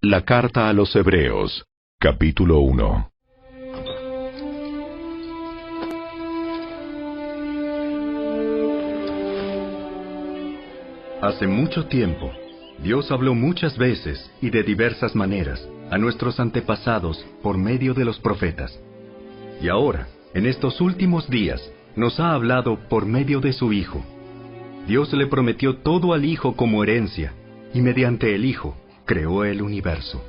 La carta a los Hebreos, capítulo 1. Hace mucho tiempo, Dios habló muchas veces y de diversas maneras a nuestros antepasados por medio de los profetas. Y ahora, en estos últimos días, nos ha hablado por medio de su Hijo. Dios le prometió todo al Hijo como herencia, y mediante el Hijo creó el universo.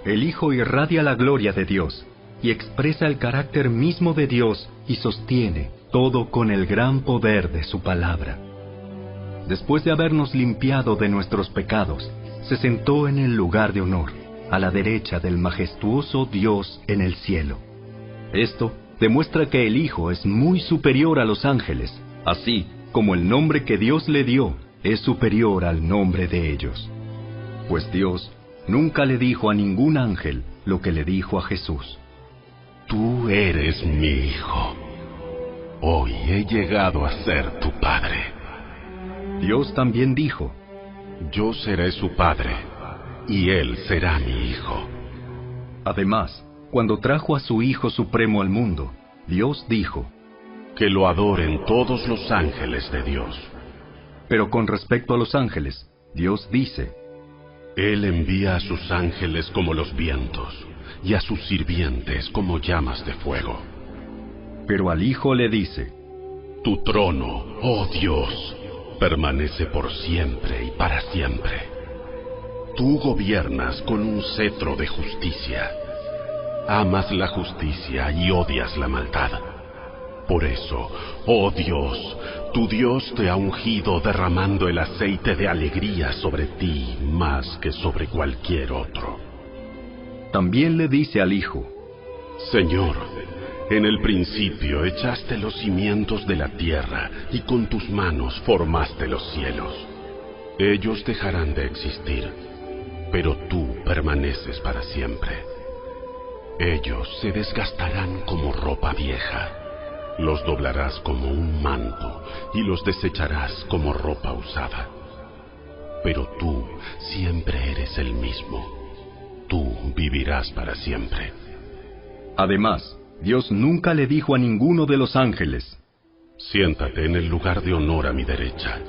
El Hijo irradia la gloria de Dios, y expresa el carácter mismo de Dios y sostiene todo con el gran poder de su palabra. Después de habernos limpiado de nuestros pecados, se sentó en el lugar de honor, a la derecha del majestuoso Dios en el cielo. Esto demuestra que el Hijo es muy superior a los ángeles, así como el nombre que Dios le dio es superior al nombre de ellos. Pues Dios nunca le dijo a ningún ángel lo que le dijo a Jesús. Tú eres mi Hijo. Hoy he llegado a ser tu Padre. Dios también dijo, yo seré su Padre, y él será mi Hijo. Además, cuando trajo a su Hijo Supremo al mundo, Dios dijo, que lo adoren todos los ángeles de Dios. Pero con respecto a los ángeles, Dios dice, Él envía a sus ángeles como los vientos, y a sus sirvientes como llamas de fuego. Pero al Hijo le dice, tu trono, oh Dios, permanece por siempre y para siempre. Tú gobiernas con un cetro de justicia. Amas la justicia y odias la maldad. Por eso, oh Dios, tu Dios te ha ungido derramando el aceite de alegría sobre ti más que sobre cualquier otro. También le dice al Hijo, Señor, en el principio echaste los cimientos de la tierra y con tus manos formaste los cielos. Ellos dejarán de existir, pero tú permaneces para siempre. Ellos se desgastarán como ropa vieja. Los doblarás como un manto y los desecharás como ropa usada. Pero tú siempre eres el mismo. Tú vivirás para siempre. Además, Dios nunca le dijo a ninguno de los ángeles, siéntate en el lugar de honor a mi derecha,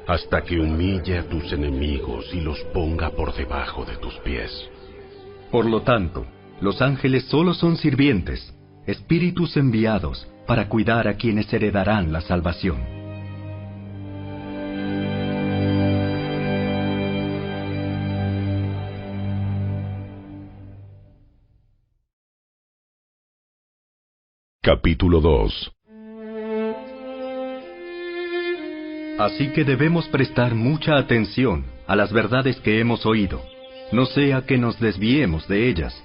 hasta que humille a tus enemigos y los ponga por debajo de tus pies. Por lo tanto, los ángeles solo son sirvientes, espíritus enviados para cuidar a quienes heredarán la salvación. Capítulo 2. Así que debemos prestar mucha atención a las verdades que hemos oído, no sea que nos desviemos de ellas,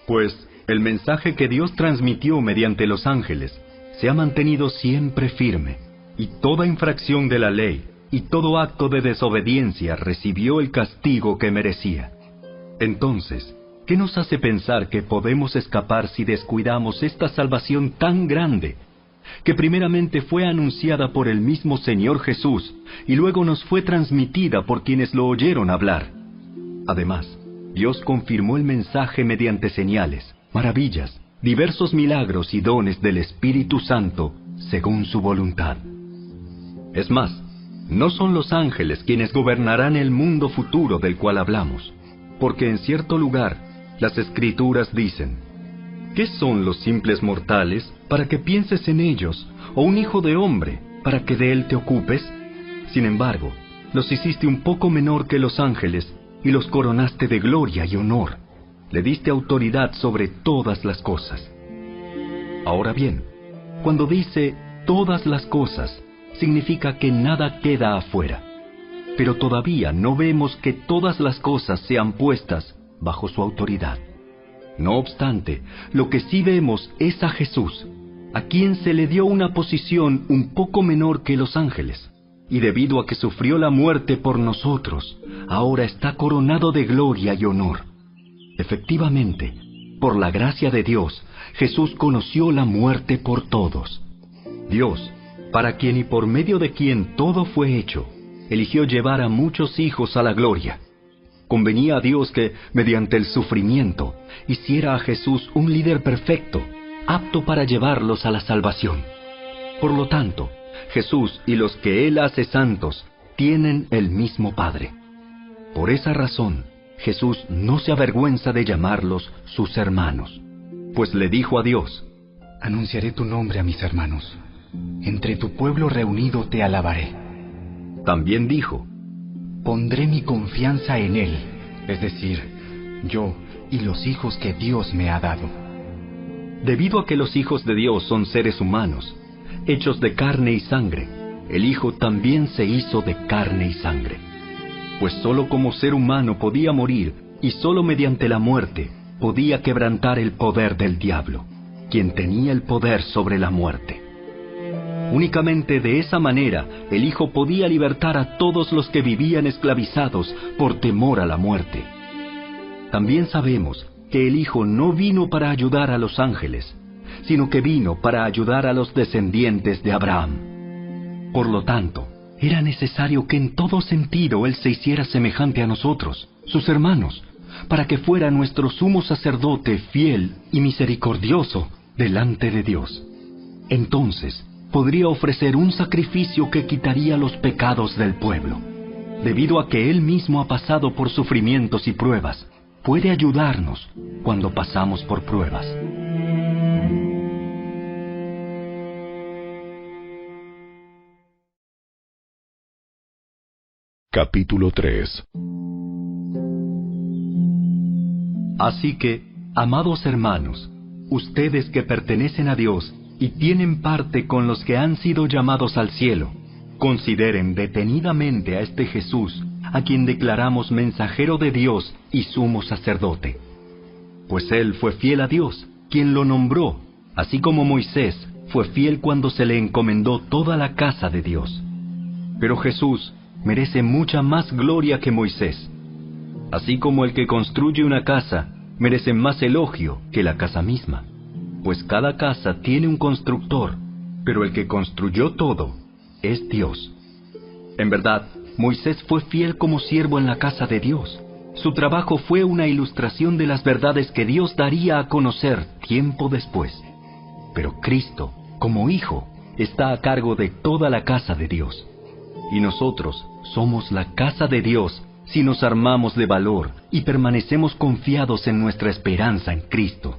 pues el mensaje que Dios transmitió mediante los ángeles se ha mantenido siempre firme, y toda infracción de la ley y todo acto de desobediencia recibió el castigo que merecía. Entonces, ¿qué nos hace pensar que podemos escapar si descuidamos esta salvación tan grande, que primeramente fue anunciada por el mismo Señor Jesús y luego nos fue transmitida por quienes lo oyeron hablar? Además, Dios confirmó el mensaje mediante señales, maravillas, diversos milagros y dones del Espíritu Santo, según su voluntad. Es más, no son los ángeles quienes gobernarán el mundo futuro del cual hablamos, porque en cierto lugar las Escrituras dicen, ¿qué son los simples mortales para que pienses en ellos, o un hijo de hombre para que de él te ocupes? Sin embargo, los hiciste un poco menor que los ángeles y los coronaste de gloria y honor. Le diste autoridad sobre todas las cosas. Ahora bien, cuando dice todas las cosas, significa que nada queda afuera. Pero todavía no vemos que todas las cosas sean puestas bajo su autoridad. No obstante, lo que sí vemos es a Jesús, a quien se le dio una posición un poco menor que los ángeles, y debido a que sufrió la muerte por nosotros, ahora está coronado de gloria y honor. Efectivamente, por la gracia de Dios, Jesús conoció la muerte por todos. Dios, para quien y por medio de quien todo fue hecho, eligió llevar a muchos hijos a la gloria. convenía a Dios que, mediante el sufrimiento, hiciera a Jesús un líder perfecto, apto para llevarlos a la salvación. Por lo tanto, Jesús y los que Él hace santos tienen el mismo Padre. Por esa razón, Jesús no se avergüenza de llamarlos sus hermanos, pues le dijo a Dios: anunciaré tu nombre a mis hermanos. Entre tu pueblo reunido te alabaré. También dijo: pondré mi confianza en Él, es decir, yo y los hijos que Dios me ha dado. Debido a que los hijos de Dios son seres humanos, hechos de carne y sangre, el Hijo también se hizo de carne y sangre. Pues sólo como ser humano podía morir, y sólo mediante la muerte podía quebrantar el poder del diablo, quien tenía el poder sobre la muerte. Únicamente de esa manera el Hijo podía libertar a todos los que vivían esclavizados por temor a la muerte. También sabemos que el Hijo no vino para ayudar a los ángeles, sino que vino para ayudar a los descendientes de Abraham. Por lo tanto, era necesario que en todo sentido Él se hiciera semejante a nosotros, sus hermanos, para que fuera nuestro sumo sacerdote fiel y misericordioso delante de Dios. Entonces, podría ofrecer un sacrificio que quitaría los pecados del pueblo. Debido a que Él mismo ha pasado por sufrimientos y pruebas, puede ayudarnos cuando pasamos por pruebas. Capítulo 3. Así que, amados hermanos, ustedes que pertenecen a Dios y tienen parte con los que han sido llamados al cielo, consideren detenidamente a este Jesús, a quien declaramos mensajero de Dios y sumo sacerdote. Pues Él fue fiel a Dios, quien lo nombró, así como Moisés fue fiel cuando se le encomendó toda la casa de Dios. Pero Jesús merece mucha más gloria que Moisés. Así como el que construye una casa merece más elogio que la casa misma, pues cada casa tiene un constructor, pero el que construyó todo es Dios. En verdad, Moisés fue fiel como siervo en la casa de Dios. Su trabajo fue una ilustración de las verdades que Dios daría a conocer tiempo después. Pero Cristo, como Hijo, está a cargo de toda la casa de Dios. Y nosotros somos la casa de Dios si nos armamos de valor y permanecemos confiados en nuestra esperanza en Cristo.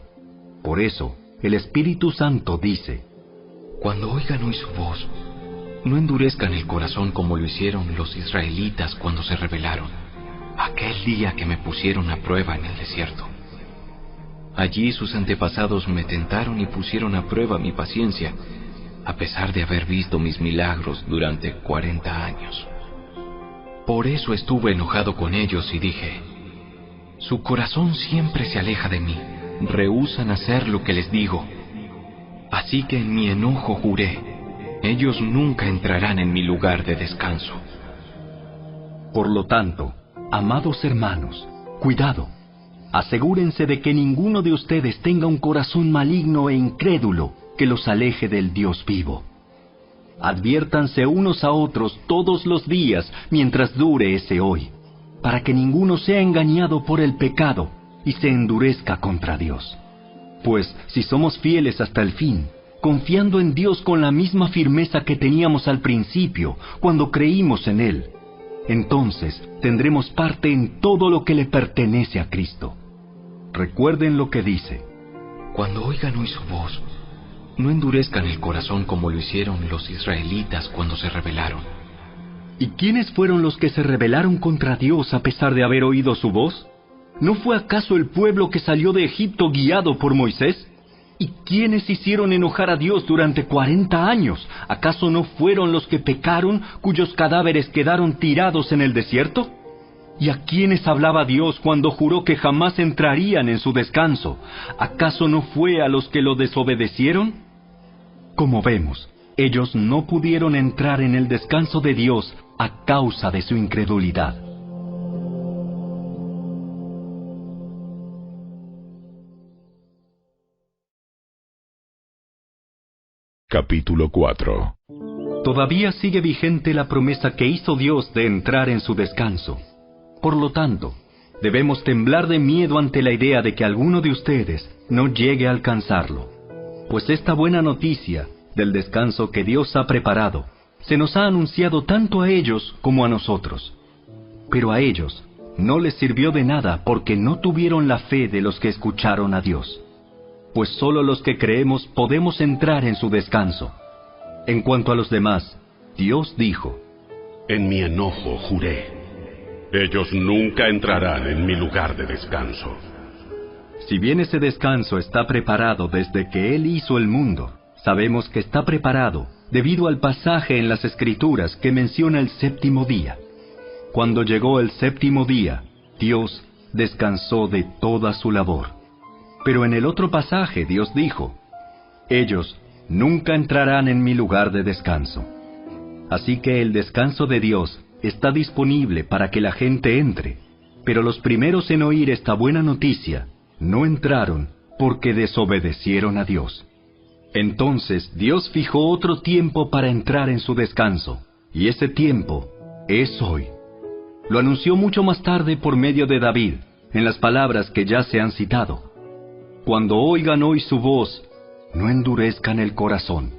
Por eso, el Espíritu Santo dice: cuando oigan hoy su voz, no endurezcan el corazón como lo hicieron los israelitas cuando se rebelaron, aquel día que me pusieron a prueba en el desierto. Allí sus antepasados me tentaron y pusieron a prueba mi paciencia, a pesar de haber visto mis milagros durante 40 años. Por eso estuve enojado con ellos y dije: su corazón siempre se aleja de mí, rehúsan hacer lo que les digo. Así que en mi enojo juré: ellos nunca entrarán en mi lugar de descanso. Por lo tanto, amados hermanos, cuidado. Asegúrense de que ninguno de ustedes tenga un corazón maligno e incrédulo que los aleje del Dios vivo. Adviértanse unos a otros todos los días mientras dure ese hoy, para que ninguno sea engañado por el pecado y se endurezca contra Dios. Pues si somos fieles hasta el fin, confiando en Dios con la misma firmeza que teníamos al principio, cuando creímos en Él, entonces tendremos parte en todo lo que le pertenece a Cristo. Recuerden lo que dice: cuando oigan hoy su voz, no endurezcan el corazón como lo hicieron los israelitas cuando se rebelaron. ¿Y quiénes fueron los que se rebelaron contra Dios a pesar de haber oído su voz? ¿No fue acaso el pueblo que salió de Egipto guiado por Moisés? ¿Y quiénes hicieron enojar a Dios durante 40 años? ¿Acaso no fueron los que pecaron, cuyos cadáveres quedaron tirados en el desierto? ¿Y a quiénes hablaba Dios cuando juró que jamás entrarían en su descanso? ¿Acaso no fue a los que lo desobedecieron? Como vemos, ellos no pudieron entrar en el descanso de Dios a causa de su incredulidad. Capítulo 4. Todavía sigue vigente la promesa que hizo Dios de entrar en su descanso. Por lo tanto, debemos temblar de miedo ante la idea de que alguno de ustedes no llegue a alcanzarlo. Pues esta buena noticia del descanso que Dios ha preparado se nos ha anunciado tanto a ellos como a nosotros. Pero a ellos no les sirvió de nada porque no tuvieron la fe de los que escucharon a Dios. Pues solo los que creemos podemos entrar en su descanso. En cuanto a los demás, Dios dijo: En mi enojo juré, ellos nunca entrarán en mi lugar de descanso. Si bien ese descanso está preparado desde que Él hizo el mundo, sabemos que está preparado debido al pasaje en las Escrituras que menciona el séptimo día. Cuando llegó el séptimo día, Dios descansó de toda su labor. Pero en el otro pasaje Dios dijo: ellos nunca entrarán en mi lugar de descanso. Así que el descanso de Dios está disponible para que la gente entre, pero los primeros en oír esta buena noticia no entraron porque desobedecieron a Dios. Entonces Dios fijó otro tiempo para entrar en su descanso, y ese tiempo es hoy. Lo anunció mucho más tarde por medio de David, en las palabras que ya se han citado: cuando oigan hoy su voz, no endurezcan el corazón.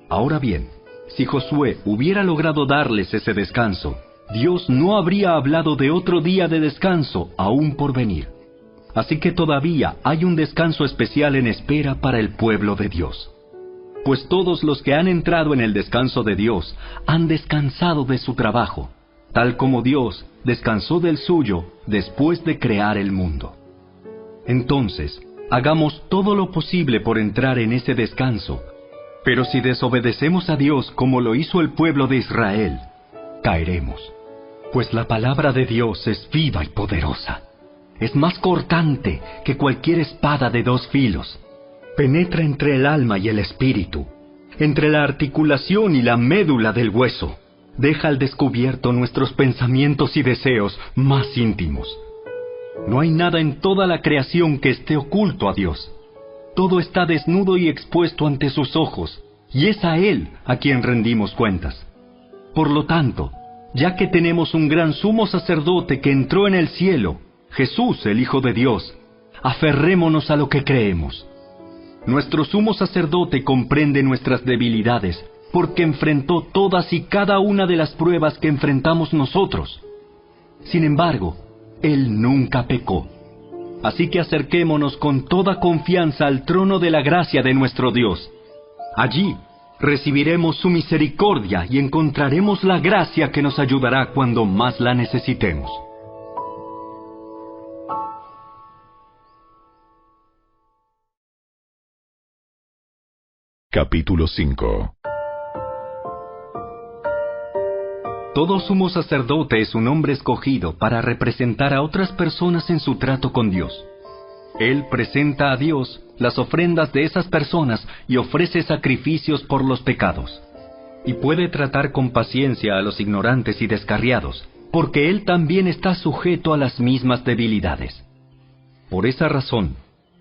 Ahora bien, si Josué hubiera logrado darles ese descanso, Dios no habría hablado de otro día de descanso aún por venir. Así que todavía hay un descanso especial en espera para el pueblo de Dios. Pues todos los que han entrado en el descanso de Dios han descansado de su trabajo, tal como Dios descansó del suyo después de crear el mundo. Entonces, hagamos todo lo posible por entrar en ese descanso. Pero si desobedecemos a Dios como lo hizo el pueblo de Israel, caeremos. Pues la palabra de Dios es viva y poderosa. Es más cortante que cualquier espada de dos filos. Penetra entre el alma y el espíritu, entre la articulación y la médula del hueso. Deja al descubierto nuestros pensamientos y deseos más íntimos. No hay nada en toda la creación que esté oculto a Dios. Todo está desnudo y expuesto ante sus ojos, y es a Él a quien rendimos cuentas. Por lo tanto, ya que tenemos un gran sumo sacerdote que entró en el cielo, Jesús, el Hijo de Dios, aferrémonos a lo que creemos. Nuestro sumo sacerdote comprende nuestras debilidades, porque enfrentó todas y cada una de las pruebas que enfrentamos nosotros. Sin embargo, Él nunca pecó. Así que acerquémonos con toda confianza al trono de la gracia de nuestro Dios. Allí recibiremos su misericordia y encontraremos la gracia que nos ayudará cuando más la necesitemos. Capítulo 5. Todo sumo sacerdote es un hombre escogido para representar a otras personas en su trato con Dios. Él presenta a Dios las ofrendas de esas personas y ofrece sacrificios por los pecados. Y puede tratar con paciencia a los ignorantes y descarriados, porque Él también está sujeto a las mismas debilidades. Por esa razón,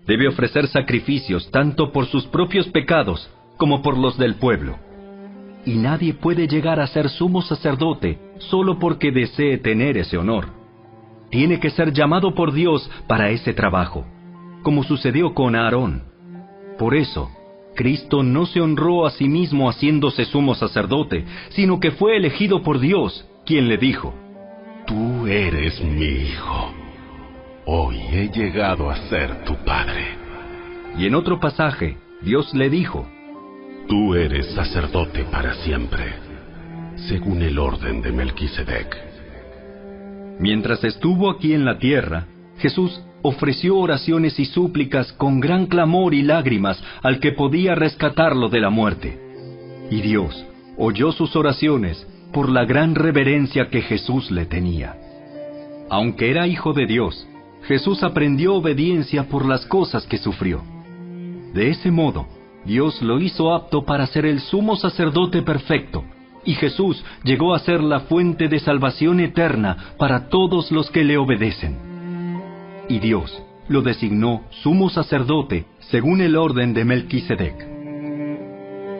debe ofrecer sacrificios tanto por sus propios pecados como por los del pueblo. Y nadie puede llegar a ser sumo sacerdote solo porque desee tener ese honor. Tiene que ser llamado por Dios para ese trabajo, como sucedió con Aarón. Por eso, Cristo no se honró a sí mismo haciéndose sumo sacerdote, sino que fue elegido por Dios, quien le dijo: Tú eres mi hijo. Hoy he llegado a ser tu padre. Y en otro pasaje, Dios le dijo: Tú eres sacerdote para siempre, según el orden de Melquisedec. Mientras estuvo aquí en la tierra, Jesús ofreció oraciones y súplicas con gran clamor y lágrimas al que podía rescatarlo de la muerte. Y Dios oyó sus oraciones por la gran reverencia que Jesús le tenía. Aunque era hijo de Dios, Jesús aprendió obediencia por las cosas que sufrió. De ese modo, Dios lo hizo apto para ser el sumo sacerdote perfecto, y Jesús llegó a ser la fuente de salvación eterna para todos los que le obedecen. Y Dios lo designó sumo sacerdote según el orden de Melquisedec.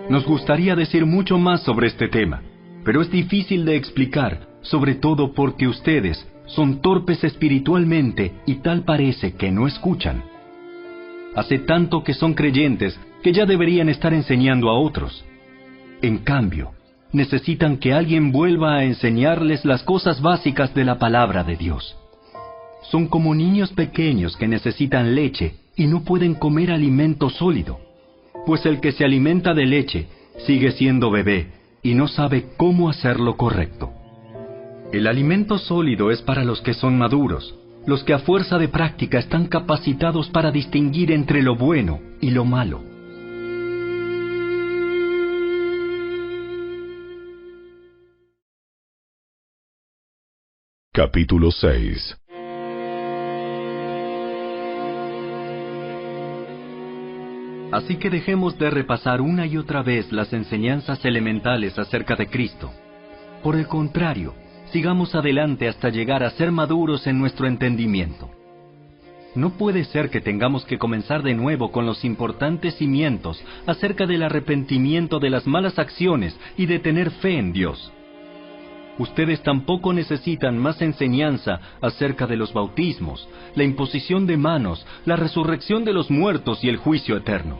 Nos gustaría decir mucho más sobre este tema, pero es difícil de explicar, sobre todo porque ustedes son torpes espiritualmente y tal parece que no escuchan. Hace tanto que son creyentes que ya deberían estar enseñando a otros. En cambio, necesitan que alguien vuelva a enseñarles las cosas básicas de la palabra de Dios. Son como niños pequeños que necesitan leche y no pueden comer alimento sólido, pues el que se alimenta de leche sigue siendo bebé y no sabe cómo hacer lo correcto. El alimento sólido es para los que son maduros, los que a fuerza de práctica están capacitados para distinguir entre lo bueno y lo malo. Capítulo 6. Así que dejemos de repasar una y otra vez las enseñanzas elementales acerca de Cristo. Por el contrario, sigamos adelante hasta llegar a ser maduros en nuestro entendimiento. No puede ser que tengamos que comenzar de nuevo con los importantes cimientos acerca del arrepentimiento de las malas acciones y de tener fe en Dios. Ustedes tampoco necesitan más enseñanza acerca de los bautismos, la imposición de manos, la resurrección de los muertos y el juicio eterno.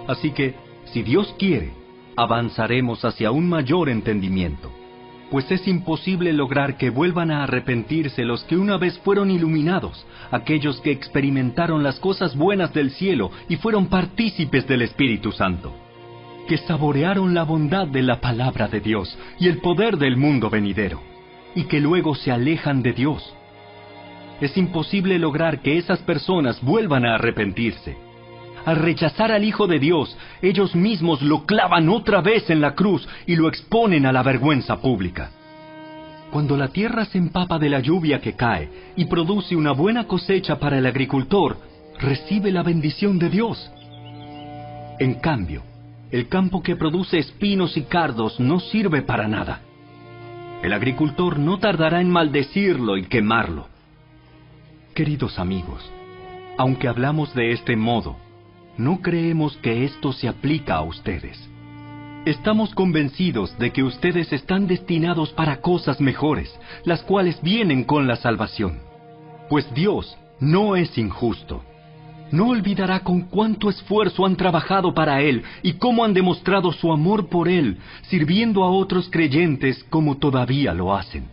Así que, si Dios quiere, avanzaremos hacia un mayor entendimiento, pues es imposible lograr que vuelvan a arrepentirse los que una vez fueron iluminados, aquellos que experimentaron las cosas buenas del cielo y fueron partícipes del Espíritu Santo, que saborearon la bondad de la palabra de Dios y el poder del mundo venidero, y que luego se alejan de Dios. Es imposible lograr que esas personas vuelvan a arrepentirse. Al rechazar al Hijo de Dios, ellos mismos lo clavan otra vez en la cruz y lo exponen a la vergüenza pública. Cuando la tierra se empapa de la lluvia que cae y produce una buena cosecha para el agricultor, recibe la bendición de Dios. En cambio, el campo que produce espinos y cardos no sirve para nada. El agricultor no tardará en maldecirlo y quemarlo. Queridos amigos, aunque hablamos de este modo, no creemos que esto se aplica a ustedes. Estamos convencidos de que ustedes están destinados para cosas mejores, las cuales vienen con la salvación. Pues Dios no es injusto. No olvidará con cuánto esfuerzo han trabajado para Él y cómo han demostrado su amor por Él, sirviendo a otros creyentes como todavía lo hacen.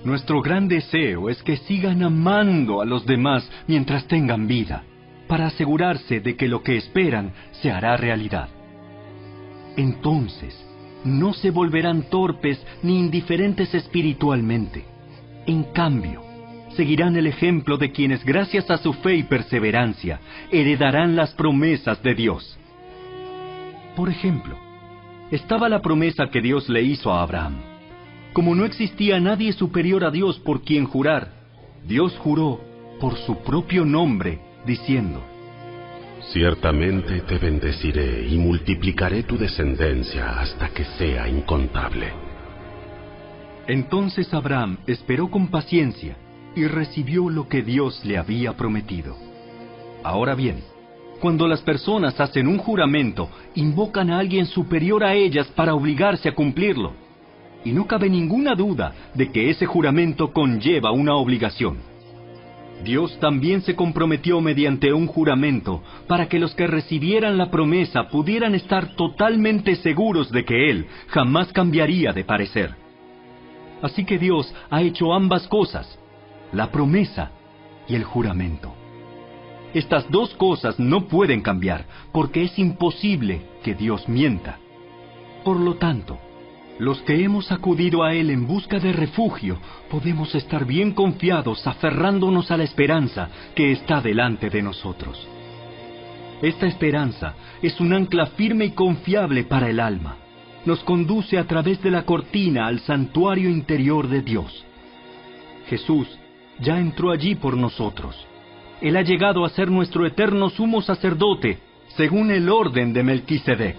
Nuestro gran deseo es que sigan amando a los demás mientras tengan vida, para asegurarse de que lo que esperan se hará realidad. Entonces, no se volverán torpes ni indiferentes espiritualmente. En cambio, seguirán el ejemplo de quienes, gracias a su fe y perseverancia, heredarán las promesas de Dios. Por ejemplo, estaba la promesa que Dios le hizo a Abraham. Como no existía nadie superior a Dios por quien jurar, Dios juró por su propio nombre, diciendo: Ciertamente te bendeciré y multiplicaré tu descendencia hasta que sea incontable. Entonces Abraham esperó con paciencia y recibió lo que Dios le había prometido. Ahora bien, cuando las personas hacen un juramento, invocan a alguien superior a ellas para obligarse a cumplirlo. Y no cabe ninguna duda de que ese juramento conlleva una obligación. Dios también se comprometió mediante un juramento para que los que recibieran la promesa pudieran estar totalmente seguros de que Él jamás cambiaría de parecer. Así que Dios ha hecho ambas cosas, la promesa y el juramento. Estas dos cosas no pueden cambiar, porque es imposible que Dios mienta. Por lo tanto, los que hemos acudido a Él en busca de refugio, podemos estar bien confiados aferrándonos a la esperanza que está delante de nosotros. Esta esperanza es un ancla firme y confiable para el alma. Nos conduce a través de la cortina al santuario interior de Dios. Jesús ya entró allí por nosotros. Él ha llegado a ser nuestro eterno sumo sacerdote, según el orden de Melquisedec.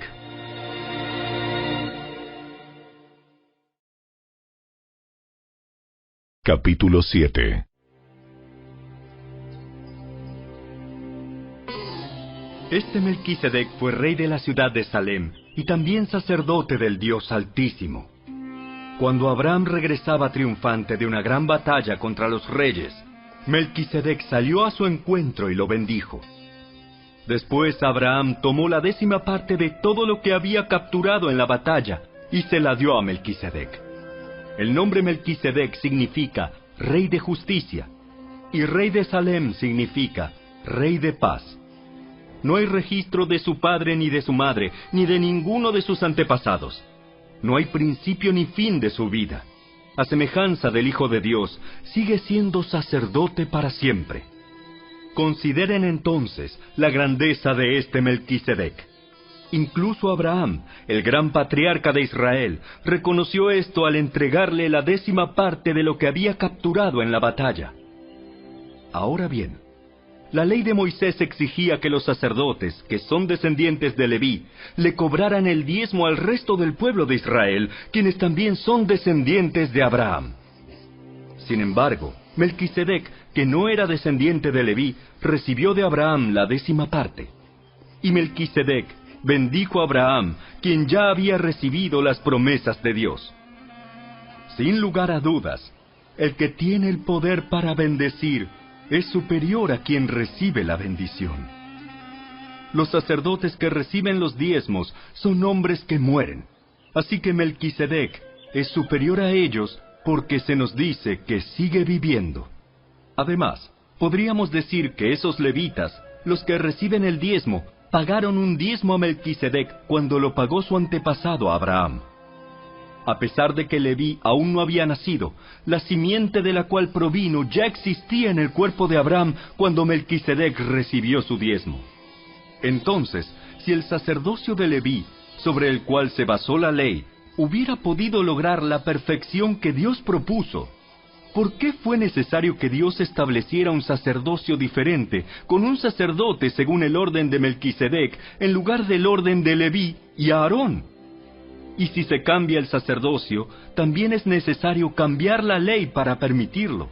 Capítulo 7. Este Melquisedec fue rey de la ciudad de Salem y también sacerdote del Dios Altísimo. Cuando Abraham regresaba triunfante de una gran batalla contra los reyes, Melquisedec salió a su encuentro y lo bendijo. Después Abraham tomó la 10ª parte de todo lo que había capturado en la batalla y se la dio a Melquisedec. El nombre Melquisedec significa Rey de Justicia, y Rey de Salem significa Rey de Paz. No hay registro de su padre ni de su madre, ni de ninguno de sus antepasados. No hay principio ni fin de su vida. A semejanza del Hijo de Dios, sigue siendo sacerdote para siempre. Consideren entonces la grandeza de este Melquisedec. Incluso Abraham, el gran patriarca de Israel, reconoció esto al entregarle la 10ª parte de lo que había capturado en la batalla. Ahora bien, la ley de Moisés exigía que los sacerdotes, que son descendientes de Leví, le cobraran el diezmo al resto del pueblo de Israel, quienes también son descendientes de Abraham. Sin embargo, Melquisedec, que no era descendiente de Leví, recibió de Abraham la 10ª parte. Y Melquisedec bendijo a Abraham, quien ya había recibido las promesas de Dios. Sin lugar a dudas, el que tiene el poder para bendecir es superior a quien recibe la bendición. Los sacerdotes que reciben los diezmos son hombres que mueren, así que Melquisedec es superior a ellos porque se nos dice que sigue viviendo. Además, podríamos decir que esos levitas, los que reciben el diezmo, pagaron un diezmo a Melquisedec cuando lo pagó su antepasado Abraham. A pesar de que Leví aún no había nacido, la simiente de la cual provino ya existía en el cuerpo de Abraham cuando Melquisedec recibió su diezmo. Entonces, si el sacerdocio de Leví, sobre el cual se basó la ley, hubiera podido lograr la perfección que Dios propuso, ¿por qué fue necesario que Dios estableciera un sacerdocio diferente, con un sacerdote según el orden de Melquisedec, en lugar del orden de Leví y Aarón? Y si se cambia el sacerdocio, también es necesario cambiar la ley para permitirlo.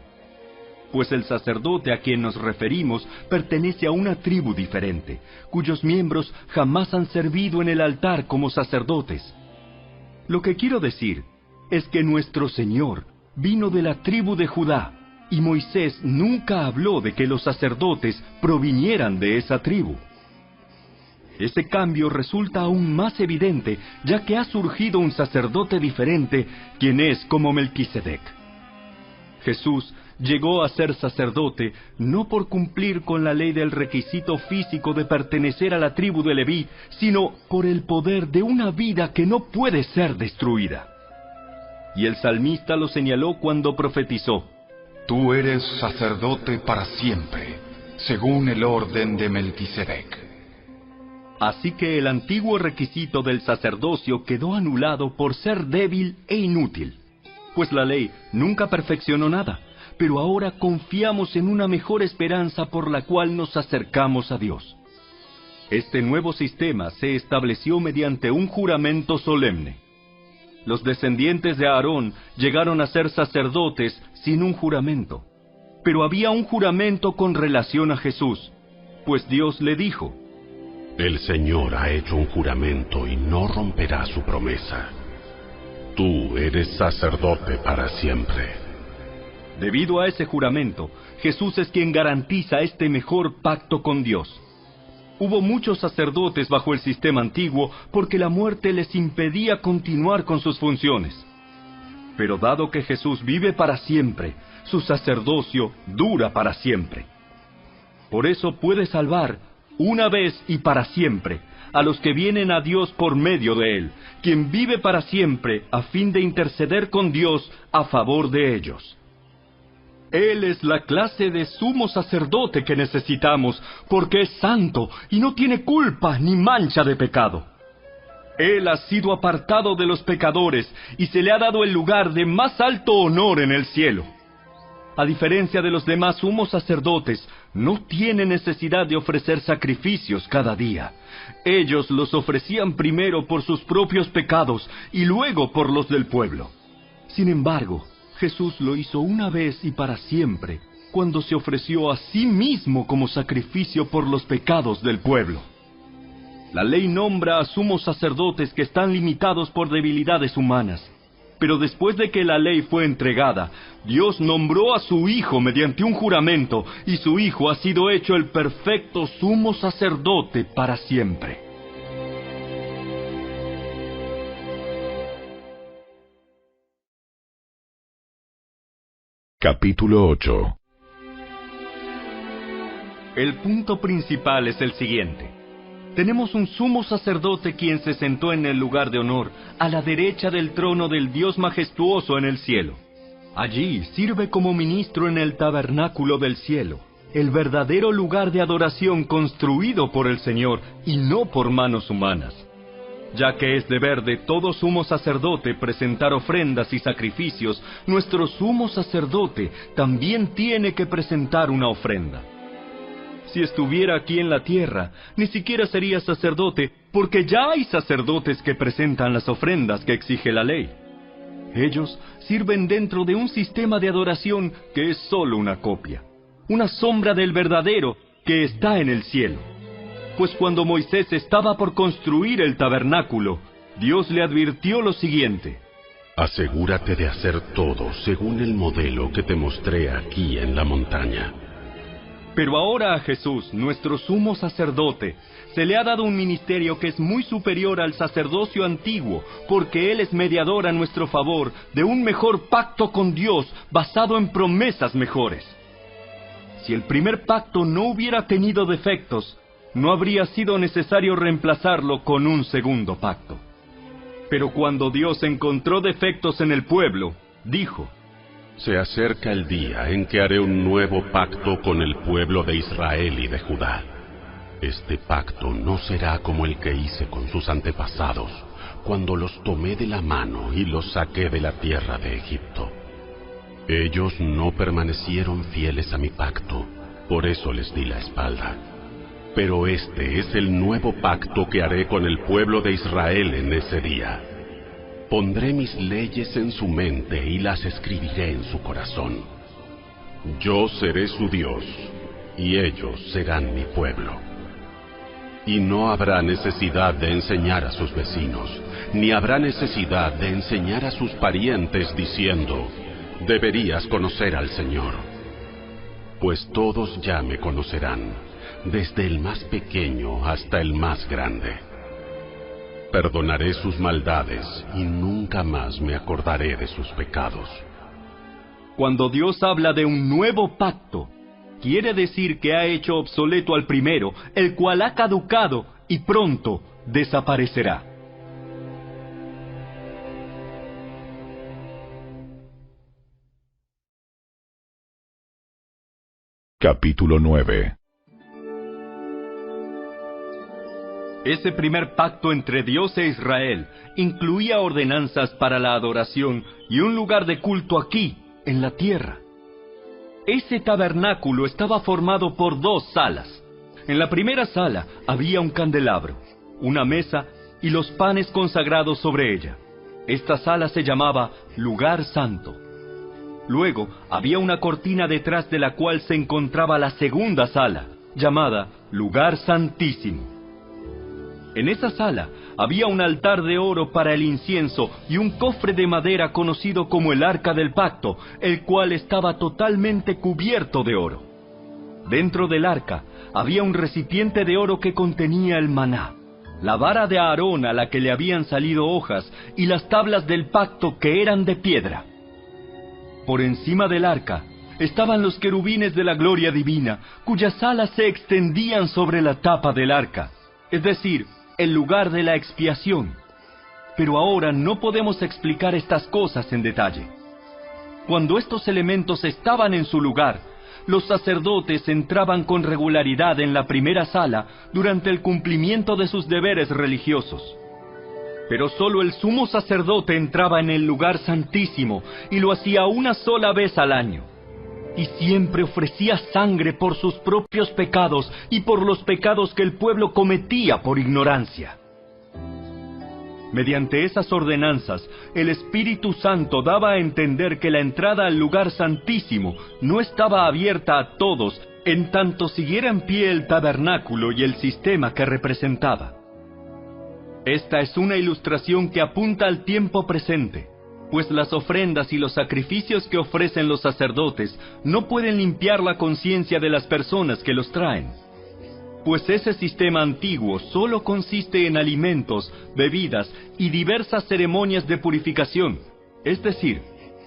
Pues el sacerdote a quien nos referimos pertenece a una tribu diferente, cuyos miembros jamás han servido en el altar como sacerdotes. Lo que quiero decir es que nuestro Señor vino de la tribu de Judá, y Moisés nunca habló de que los sacerdotes provinieran de esa tribu. Ese cambio resulta aún más evidente, ya que ha surgido un sacerdote diferente, quien es como Melquisedec. Jesús llegó a ser sacerdote no por cumplir con la ley del requisito físico de pertenecer a la tribu de Leví, sino por el poder de una vida que no puede ser destruida. Y el salmista lo señaló cuando profetizó: Tú eres sacerdote para siempre, según el orden de Melquisedec. Así que el antiguo requisito del sacerdocio quedó anulado por ser débil e inútil, pues la ley nunca perfeccionó nada, pero ahora confiamos en una mejor esperanza por la cual nos acercamos a Dios. Este nuevo sistema se estableció mediante un juramento solemne. Los descendientes de Aarón llegaron a ser sacerdotes sin un juramento, pero había un juramento con relación a Jesús, pues Dios le dijo: El Señor ha hecho un juramento y no romperá su promesa. Tú eres sacerdote para siempre. Debido a ese juramento, Jesús es quien garantiza este mejor pacto con Dios. Hubo muchos sacerdotes bajo el sistema antiguo porque la muerte les impedía continuar con sus funciones. Pero dado que Jesús vive para siempre, su sacerdocio dura para siempre. Por eso puede salvar, una vez y para siempre, a los que vienen a Dios por medio de Él, quien vive para siempre a fin de interceder con Dios a favor de ellos. Él es la clase de sumo sacerdote que necesitamos, porque es santo y no tiene culpa ni mancha de pecado. Él ha sido apartado de los pecadores y se le ha dado el lugar de más alto honor en el cielo. A diferencia de los demás sumos sacerdotes, no tiene necesidad de ofrecer sacrificios cada día. Ellos los ofrecían primero por sus propios pecados y luego por los del pueblo. Sin embargo, Jesús lo hizo una vez y para siempre, cuando se ofreció a sí mismo como sacrificio por los pecados del pueblo. La ley nombra a sumos sacerdotes que están limitados por debilidades humanas. Pero después de que la ley fue entregada, Dios nombró a su Hijo mediante un juramento, y su Hijo ha sido hecho el perfecto sumo sacerdote para siempre. Capítulo 8. El punto principal es el siguiente. Tenemos un sumo sacerdote quien se sentó en el lugar de honor, a la derecha del trono del Dios majestuoso en el cielo. Allí sirve como ministro en el tabernáculo del cielo, el verdadero lugar de adoración construido por el Señor y no por manos humanas. Ya que es deber de todo sumo sacerdote presentar ofrendas y sacrificios, nuestro sumo sacerdote también tiene que presentar una ofrenda. Si estuviera aquí en la tierra, ni siquiera sería sacerdote, porque ya hay sacerdotes que presentan las ofrendas que exige la ley. Ellos sirven dentro de un sistema de adoración que es solo una copia, una sombra del verdadero que está en el cielo. Pues cuando Moisés estaba por construir el tabernáculo, Dios le advirtió lo siguiente: asegúrate de hacer todo según el modelo que te mostré aquí en la montaña. Pero ahora a Jesús, nuestro sumo sacerdote, se le ha dado un ministerio que es muy superior al sacerdocio antiguo, porque Él es mediador a nuestro favor de un mejor pacto con Dios basado en promesas mejores. Si el primer pacto no hubiera tenido defectos, no habría sido necesario reemplazarlo con un segundo pacto. Pero cuando Dios encontró defectos en el pueblo, dijo: se acerca el día en que haré un nuevo pacto con el pueblo de Israel y de Judá. Este pacto no será como el que hice con sus antepasados, cuando los tomé de la mano y los saqué de la tierra de Egipto. Ellos no permanecieron fieles a mi pacto, por eso les di la espalda. Pero este es el nuevo pacto que haré con el pueblo de Israel en ese día. Pondré mis leyes en su mente y las escribiré en su corazón. Yo seré su Dios, y ellos serán mi pueblo. Y no habrá necesidad de enseñar a sus vecinos, ni habrá necesidad de enseñar a sus parientes diciendo: deberías conocer al Señor. Pues todos ya me conocerán, desde el más pequeño hasta el más grande. Perdonaré sus maldades y nunca más me acordaré de sus pecados. Cuando Dios habla de un nuevo pacto, quiere decir que ha hecho obsoleto al primero, el cual ha caducado y pronto desaparecerá. Capítulo 9. Ese primer pacto entre Dios e Israel incluía ordenanzas para la adoración y un lugar de culto aquí, en la tierra. Ese tabernáculo estaba formado por 2 salas. En la primera sala había un candelabro, una mesa y los panes consagrados sobre ella. Esta sala se llamaba Lugar Santo. Luego había una cortina detrás de la cual se encontraba la segunda sala, llamada Lugar Santísimo. En esa sala había un altar de oro para el incienso y un cofre de madera conocido como el Arca del Pacto, el cual estaba totalmente cubierto de oro. Dentro del arca había un recipiente de oro que contenía el maná, la vara de Aarón a la que le habían salido hojas y las tablas del pacto que eran de piedra. Por encima del arca estaban los querubines de la gloria divina, cuyas alas se extendían sobre la tapa del arca, es decir, el lugar de la expiación. Pero ahora no podemos explicar estas cosas en detalle. Cuando estos elementos estaban en su lugar, los sacerdotes entraban con regularidad en la primera sala durante el cumplimiento de sus deberes religiosos. Pero solo el sumo sacerdote entraba en el lugar santísimo y lo hacía una sola vez al año. Y siempre ofrecía sangre por sus propios pecados y por los pecados que el pueblo cometía por ignorancia. Mediante esas ordenanzas, el Espíritu Santo daba a entender que la entrada al lugar santísimo no estaba abierta a todos, en tanto siguiera en pie el tabernáculo y el sistema que representaba. Esta es una ilustración que apunta al tiempo presente. pues las ofrendas y los sacrificios que ofrecen los sacerdotes no pueden limpiar la conciencia de las personas que los traen. Pues ese sistema antiguo solo consiste en alimentos, bebidas y diversas ceremonias de purificación, es decir,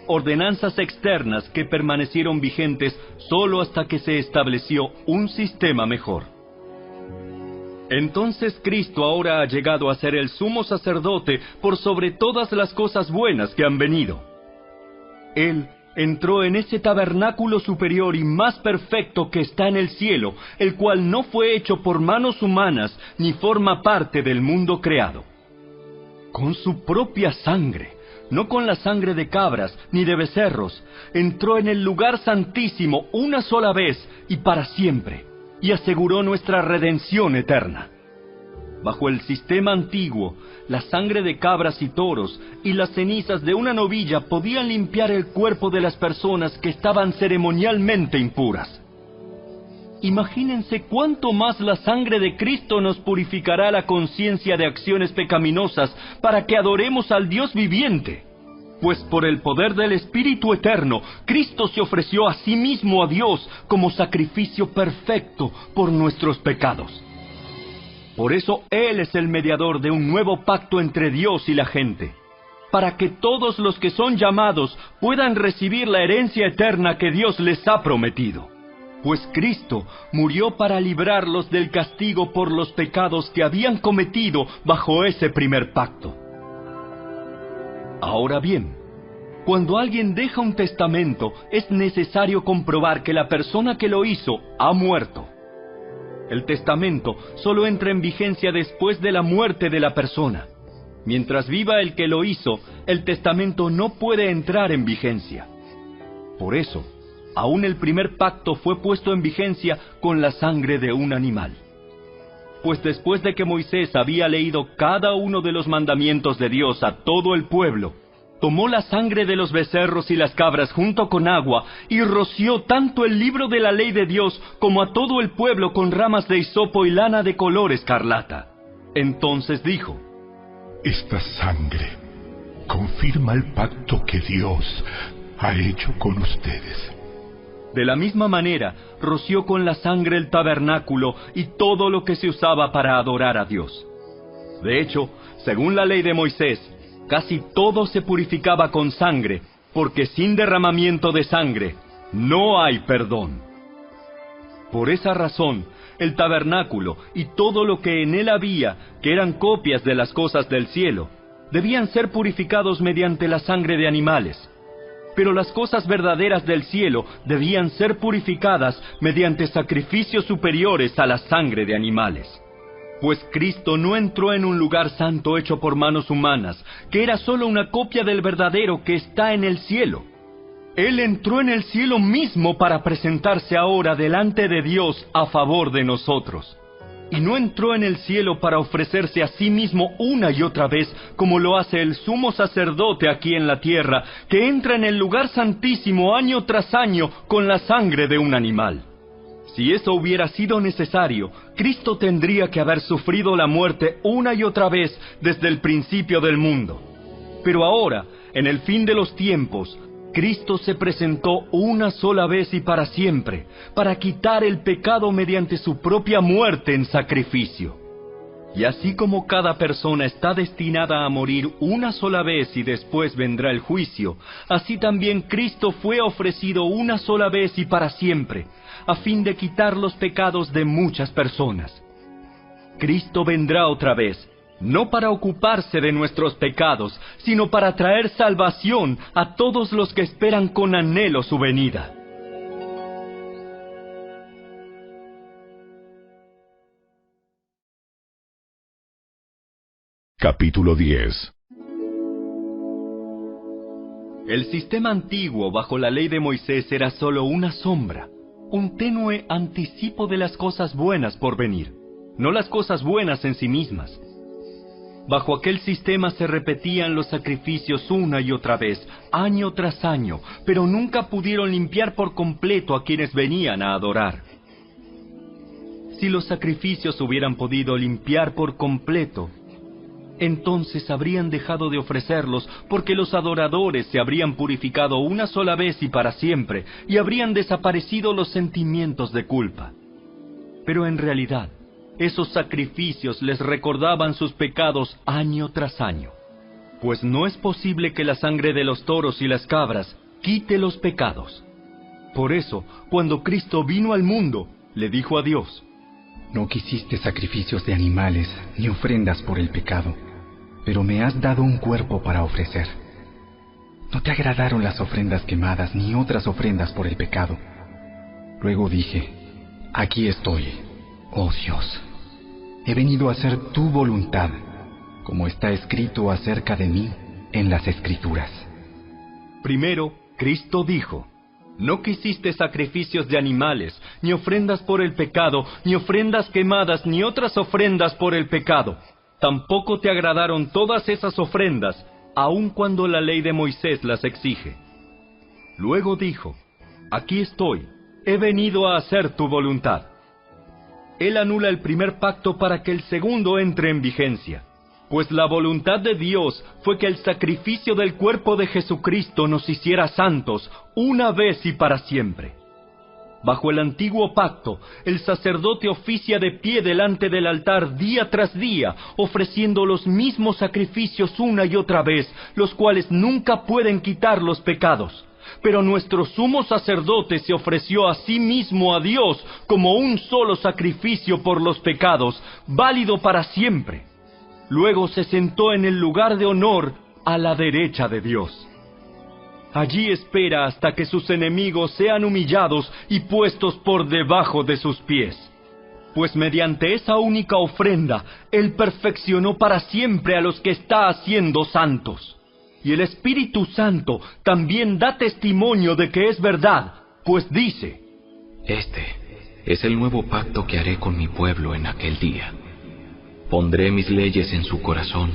ordenanzas externas que permanecieron vigentes solo hasta que se estableció un sistema mejor. Entonces Cristo ahora ha llegado a ser el sumo sacerdote por sobre todas las cosas buenas que han venido. Él entró en ese tabernáculo superior y más perfecto que está en el cielo, el cual no fue hecho por manos humanas ni forma parte del mundo creado. Con su propia sangre, no con la sangre de cabras ni de becerros, entró en el lugar santísimo una sola vez y para siempre, y aseguró nuestra redención eterna. Bajo el sistema antiguo, la sangre de cabras y toros y las cenizas de una novilla podían limpiar el cuerpo de las personas que estaban ceremonialmente impuras. Imagínense cuánto más la sangre de Cristo nos purificará la conciencia de acciones pecaminosas para que adoremos al Dios viviente. Pues por el poder del Espíritu Eterno, Cristo se ofreció a sí mismo a Dios como sacrificio perfecto por nuestros pecados. Por eso Él es el mediador de un nuevo pacto entre Dios y la gente, para que todos los que son llamados puedan recibir la herencia eterna que Dios les ha prometido. Pues Cristo murió para librarlos del castigo por los pecados que habían cometido bajo ese primer pacto. Ahora bien, cuando alguien deja un testamento, es necesario comprobar que la persona que lo hizo ha muerto. El testamento solo entra en vigencia después de la muerte de la persona. Mientras viva el que lo hizo, el testamento no puede entrar en vigencia. Por eso, aún el primer pacto fue puesto en vigencia con la sangre de un animal. Pues después de que Moisés había leído cada uno de los mandamientos de Dios a todo el pueblo, tomó la sangre de los becerros y las cabras junto con agua y roció tanto el libro de la ley de Dios como a todo el pueblo con ramas de hisopo y lana de color escarlata. Entonces dijo: Esta sangre confirma el pacto que Dios ha hecho con ustedes. De la misma manera, roció con la sangre el tabernáculo y todo lo que se usaba para adorar a Dios. De hecho, según la ley de Moisés, casi todo se purificaba con sangre, porque sin derramamiento de sangre no hay perdón. Por esa razón, el tabernáculo y todo lo que en él había, que eran copias de las cosas del cielo, debían ser purificados mediante la sangre de animales. Pero las cosas verdaderas del cielo debían ser purificadas mediante sacrificios superiores a la sangre de animales. Pues Cristo no entró en un lugar santo hecho por manos humanas, que era solo una copia del verdadero que está en el cielo. Él entró en el cielo mismo para presentarse ahora delante de Dios a favor de nosotros. Y no entró en el cielo para ofrecerse a sí mismo una y otra vez, como lo hace el sumo sacerdote aquí en la tierra, que entra en el lugar santísimo año tras año con la sangre de un animal. Si eso hubiera sido necesario, Cristo tendría que haber sufrido la muerte una y otra vez desde el principio del mundo. Pero ahora, en el fin de los tiempos, Cristo se presentó una sola vez y para siempre, para quitar el pecado mediante su propia muerte en sacrificio. Y así como cada persona está destinada a morir una sola vez y después vendrá el juicio, así también Cristo fue ofrecido una sola vez y para siempre, a fin de quitar los pecados de muchas personas. Cristo vendrá otra vez, no para ocuparse de nuestros pecados, sino para traer salvación a todos los que esperan con anhelo su venida. Capítulo 10. El sistema antiguo bajo la ley de Moisés era solo una sombra, un tenue anticipo de las cosas buenas por venir, no las cosas buenas en sí mismas. Bajo aquel sistema se repetían los sacrificios una y otra vez, año tras año, pero nunca pudieron limpiar por completo a quienes venían a adorar. Si los sacrificios hubieran podido limpiar por completo, entonces habrían dejado de ofrecerlos, porque los adoradores se habrían purificado una sola vez y para siempre, y habrían desaparecido los sentimientos de culpa. Pero en realidad, esos sacrificios les recordaban sus pecados año tras año, pues no es posible que la sangre de los toros y las cabras quite los pecados. Por eso, cuando Cristo vino al mundo, le dijo a Dios: No quisiste sacrificios de animales ni ofrendas por el pecado, pero me has dado un cuerpo para ofrecer. No te agradaron las ofrendas quemadas ni otras ofrendas por el pecado. Luego dije: Aquí estoy, oh Dios. He venido a hacer tu voluntad, como está escrito acerca de mí en las Escrituras. Primero, Cristo dijo: No quisiste sacrificios de animales, ni ofrendas por el pecado, ni ofrendas quemadas, ni otras ofrendas por el pecado. Tampoco te agradaron todas esas ofrendas, aun cuando la ley de Moisés las exige. Luego dijo: Aquí estoy, he venido a hacer tu voluntad. Él anula el primer pacto para que el segundo entre en vigencia, pues la voluntad de Dios fue que el sacrificio del cuerpo de Jesucristo nos hiciera santos una vez y para siempre. Bajo el antiguo pacto, el sacerdote oficia de pie delante del altar día tras día, ofreciendo los mismos sacrificios una y otra vez, los cuales nunca pueden quitar los pecados. Pero nuestro sumo sacerdote se ofreció a sí mismo a Dios como un solo sacrificio por los pecados, válido para siempre. Luego se sentó en el lugar de honor a la derecha de Dios. Allí espera hasta que sus enemigos sean humillados y puestos por debajo de sus pies. Pues mediante esa única ofrenda, Él perfeccionó para siempre a los que está haciendo santos. Y el Espíritu Santo también da testimonio de que es verdad, pues dice: Este es el nuevo pacto que haré con mi pueblo en aquel día. Pondré mis leyes en su corazón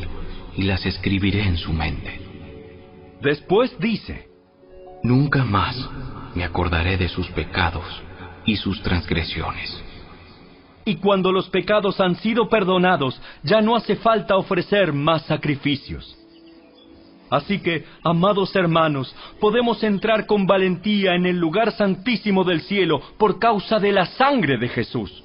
y las escribiré en su mente. Después dice: Nunca más me acordaré de sus pecados y sus transgresiones. Y cuando los pecados han sido perdonados, ya no hace falta ofrecer más sacrificios. Así que, amados hermanos, podemos entrar con valentía en el lugar santísimo del cielo por causa de la sangre de Jesús.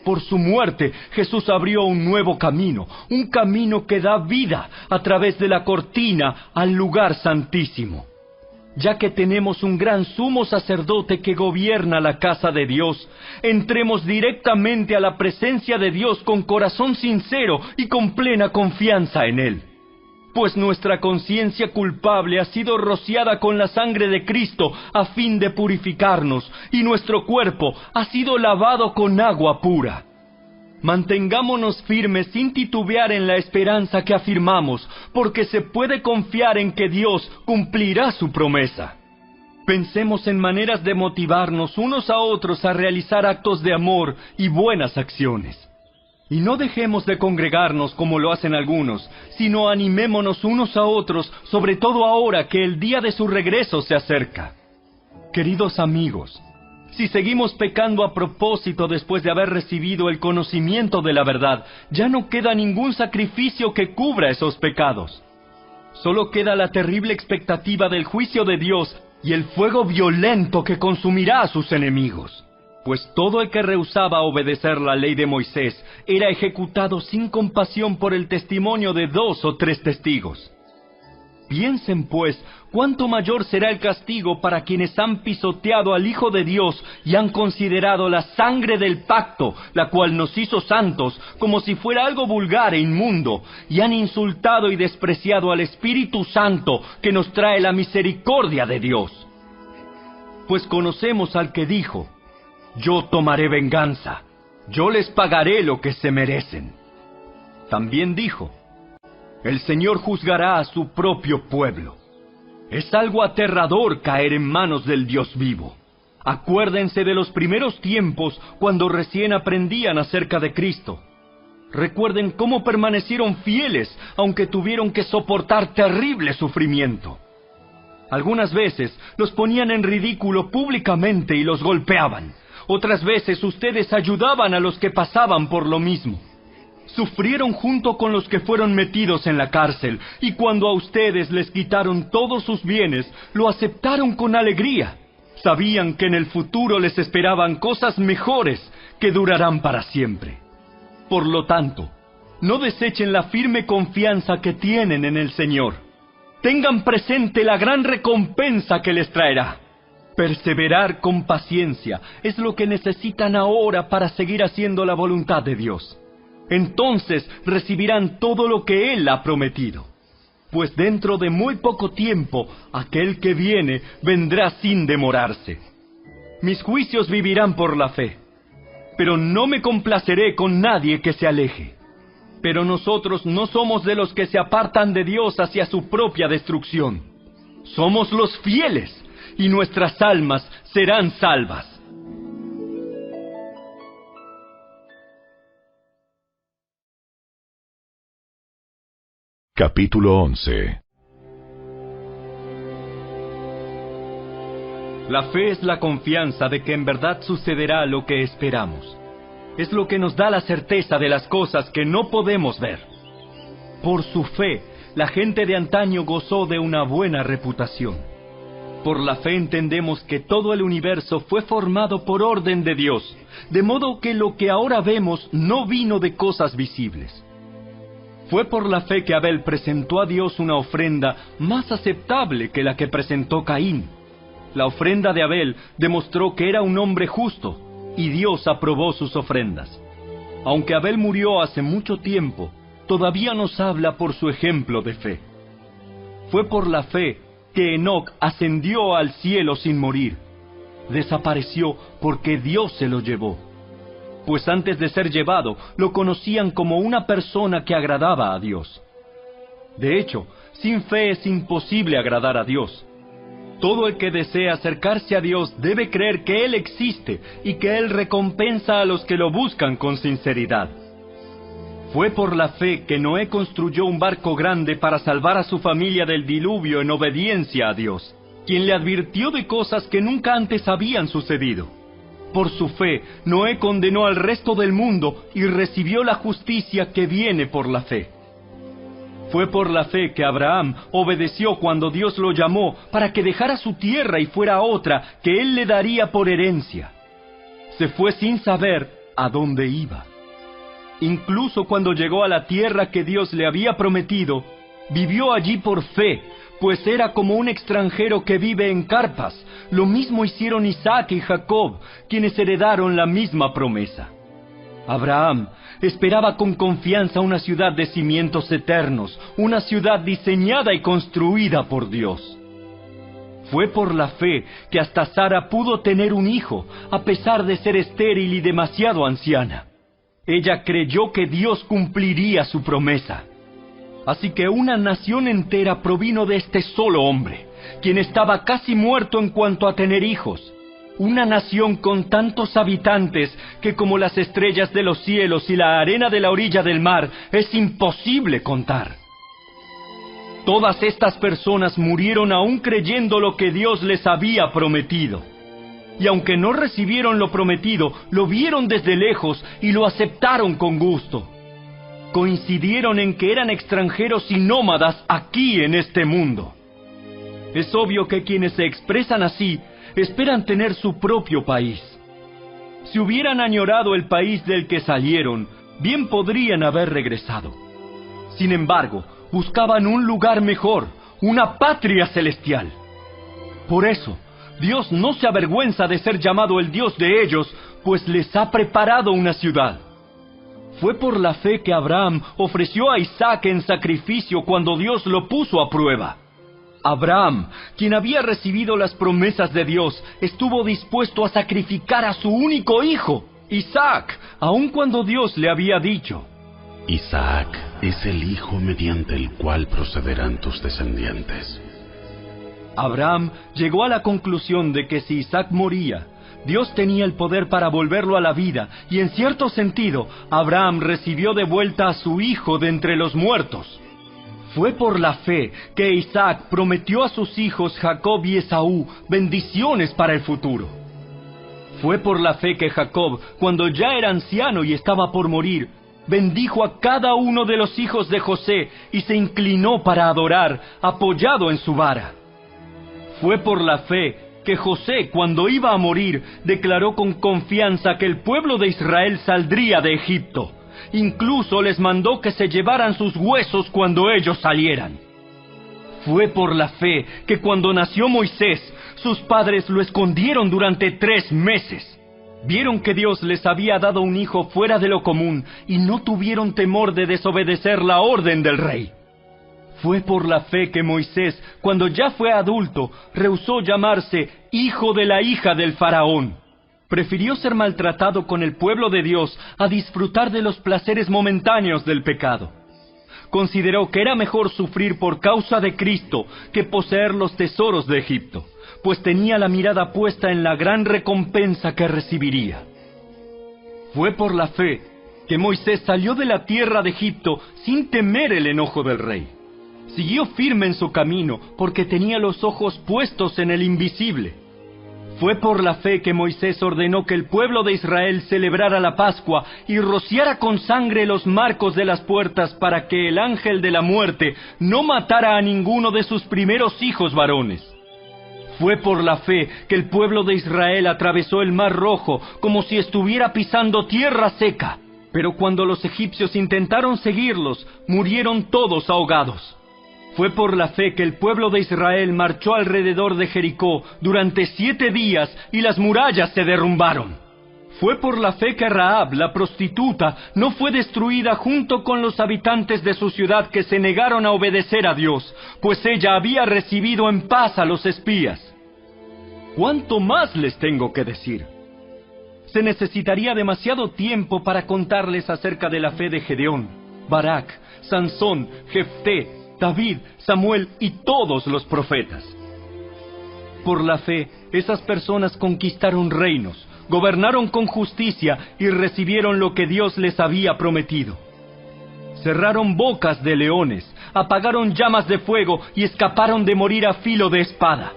Por su muerte, Jesús abrió un nuevo camino, un camino que da vida a través de la cortina al lugar santísimo. Ya que tenemos un gran sumo sacerdote que gobierna la casa de Dios, entremos directamente a la presencia de Dios con corazón sincero y con plena confianza en Él. Pues nuestra conciencia culpable ha sido rociada con la sangre de Cristo a fin de purificarnos, y nuestro cuerpo ha sido lavado con agua pura. Mantengámonos firmes sin titubear en la esperanza que afirmamos, porque se puede confiar en que Dios cumplirá su promesa. Pensemos en maneras de motivarnos unos a otros a realizar actos de amor y buenas acciones. Y no dejemos de congregarnos como lo hacen algunos, sino animémonos unos a otros, sobre todo ahora que el día de su regreso se acerca. Queridos amigos, si seguimos pecando a propósito después de haber recibido el conocimiento de la verdad, ya no queda ningún sacrificio que cubra esos pecados. Solo queda la terrible expectativa del juicio de Dios y el fuego violento que consumirá a sus enemigos. Pues todo el que rehusaba obedecer la ley de Moisés era ejecutado sin compasión por el testimonio de 2 o 3 testigos. Piensen, pues, cuánto mayor será el castigo para quienes han pisoteado al Hijo de Dios y han considerado la sangre del pacto, la cual nos hizo santos, como si fuera algo vulgar e inmundo, y han insultado y despreciado al Espíritu Santo que nos trae la misericordia de Dios. Pues conocemos al que dijo: Yo tomaré venganza, yo les pagaré lo que se merecen. También dijo: El Señor juzgará a su propio pueblo. Es algo aterrador caer en manos del Dios vivo. Acuérdense de los primeros tiempos cuando recién aprendían acerca de Cristo. Recuerden cómo permanecieron fieles aunque tuvieron que soportar terrible sufrimiento. Algunas veces los ponían en ridículo públicamente y los golpeaban. Otras veces ustedes ayudaban a los que pasaban por lo mismo. sufrieron junto con los que fueron metidos en la cárcel, y cuando a ustedes les quitaron todos sus bienes, lo aceptaron con alegría. Sabían que en el futuro les esperaban cosas mejores que durarán para siempre. Por lo tanto, no desechen la firme confianza que tienen en el Señor. Tengan presente la gran recompensa que les traerá. Perseverar con paciencia es lo que necesitan ahora para seguir haciendo la voluntad de Dios. Entonces recibirán todo lo que Él ha prometido. Pues dentro de muy poco tiempo, aquel que viene vendrá sin demorarse. Mis juicios vivirán por la fe, pero no me complaceré con nadie que se aleje. Pero nosotros no somos de los que se apartan de Dios hacia su propia destrucción. Somos los fieles, y nuestras almas serán salvas. Capítulo 11. La fe es la confianza de que en verdad sucederá lo que esperamos. Es lo que nos da la certeza de las cosas que no podemos ver. Por su fe, la gente de antaño gozó de una buena reputación. Por la fe entendemos que todo el universo fue formado por orden de Dios, de modo que lo que ahora vemos no vino de cosas visibles. Fue por la fe que Abel presentó a Dios una ofrenda más aceptable que la que presentó Caín. La ofrenda de Abel demostró que era un hombre justo, y Dios aprobó sus ofrendas. Aunque Abel murió hace mucho tiempo, todavía nos habla por su ejemplo de fe. Fue por la fe que Enoc ascendió al cielo sin morir. Desapareció porque Dios se lo llevó. Pues antes de ser llevado, lo conocían como una persona que agradaba a Dios. De hecho, sin fe es imposible agradar a Dios. Todo el que desea acercarse a Dios debe creer que Él existe y que Él recompensa a los que lo buscan con sinceridad. Fue por la fe que Noé construyó un barco grande para salvar a su familia del diluvio en obediencia a Dios, quien le advirtió de cosas que nunca antes habían sucedido. Por su fe, Noé condenó al resto del mundo y recibió la justicia que viene por la fe. Fue por la fe que Abraham obedeció cuando Dios lo llamó para que dejara su tierra y fuera a otra que él le daría por herencia. Se fue sin saber a dónde iba. Incluso cuando llegó a la tierra que Dios le había prometido, vivió allí por fe, pues era como un extranjero que vive en carpas. Lo mismo hicieron Isaac y Jacob, quienes heredaron la misma promesa. Abraham esperaba con confianza una ciudad de cimientos eternos, una ciudad diseñada y construida por Dios. Fue por la fe que hasta Sara pudo tener un hijo, a pesar de ser estéril y demasiado anciana. Ella creyó que Dios cumpliría su promesa. Así que una nación entera provino de este solo hombre, quien estaba casi muerto en cuanto a tener hijos. Una nación con tantos habitantes que como las estrellas de los cielos y la arena de la orilla del mar es imposible contar. Todas estas personas murieron aún creyendo lo que Dios les había prometido. Y aunque no recibieron lo prometido, lo vieron desde lejos y lo aceptaron con gusto. Coincidieron en que eran extranjeros y nómadas aquí en este mundo. Es obvio que quienes se expresan así esperan tener su propio país. Si hubieran añorado el país del que salieron, bien podrían haber regresado. Sin embargo, buscaban un lugar mejor, una patria celestial. Por eso, Dios no se avergüenza de ser llamado el Dios de ellos, pues les ha preparado una ciudad. Fue por la fe que Abraham ofreció a Isaac en sacrificio cuando Dios lo puso a prueba. Abraham, quien había recibido las promesas de Dios, estuvo dispuesto a sacrificar a su único hijo, Isaac, aun cuando Dios le había dicho: Isaac es el hijo mediante el cual procederán tus descendientes. Abraham llegó a la conclusión de que si Isaac moría, Dios tenía el poder para volverlo a la vida, y en cierto sentido, Abraham recibió de vuelta a su hijo de entre los muertos. Fue por la fe que Isaac prometió a sus hijos Jacob y Esaú bendiciones para el futuro. Fue por la fe que Jacob, cuando ya era anciano y estaba por morir, bendijo a cada uno de los hijos de José y se inclinó para adorar, apoyado en su vara. Fue por la fe que José, cuando iba a morir, declaró con confianza que el pueblo de Israel saldría de Egipto. Incluso les mandó que se llevaran sus huesos cuando ellos salieran. Fue por la fe que cuando nació Moisés, sus padres lo escondieron durante 3 meses. Vieron que Dios les había dado un hijo fuera de lo común y no tuvieron temor de desobedecer la orden del rey. Fue por la fe que Moisés, cuando ya fue adulto, rehusó llamarse hijo de la hija del faraón. Prefirió ser maltratado con el pueblo de Dios a disfrutar de los placeres momentáneos del pecado. Consideró que era mejor sufrir por causa de Cristo que poseer los tesoros de Egipto, pues tenía la mirada puesta en la gran recompensa que recibiría. Fue por la fe que Moisés salió de la tierra de Egipto sin temer el enojo del rey. Siguió firme en su camino porque tenía los ojos puestos en el invisible. Fue por la fe que Moisés ordenó que el pueblo de Israel celebrara la Pascua y rociara con sangre los marcos de las puertas para que el ángel de la muerte no matara a ninguno de sus primeros hijos varones. Fue por la fe que el pueblo de Israel atravesó el Mar Rojo como si estuviera pisando tierra seca. Pero cuando los egipcios intentaron seguirlos, murieron todos ahogados. Fue por la fe que el pueblo de Israel marchó alrededor de Jericó durante 7 días y las murallas se derrumbaron. Fue por la fe que Rahab, la prostituta, no fue destruida junto con los habitantes de su ciudad que se negaron a obedecer a Dios, pues ella había recibido en paz a los espías. ¿Cuánto más les tengo que decir? Se necesitaría demasiado tiempo para contarles acerca de la fe de Gedeón, Barak, Sansón, Jefté, David, Samuel y todos los profetas. Por la fe, esas personas conquistaron reinos, gobernaron con justicia y recibieron lo que Dios les había prometido. Cerraron bocas de leones, apagaron llamas de fuego y escaparon de morir a filo de espada.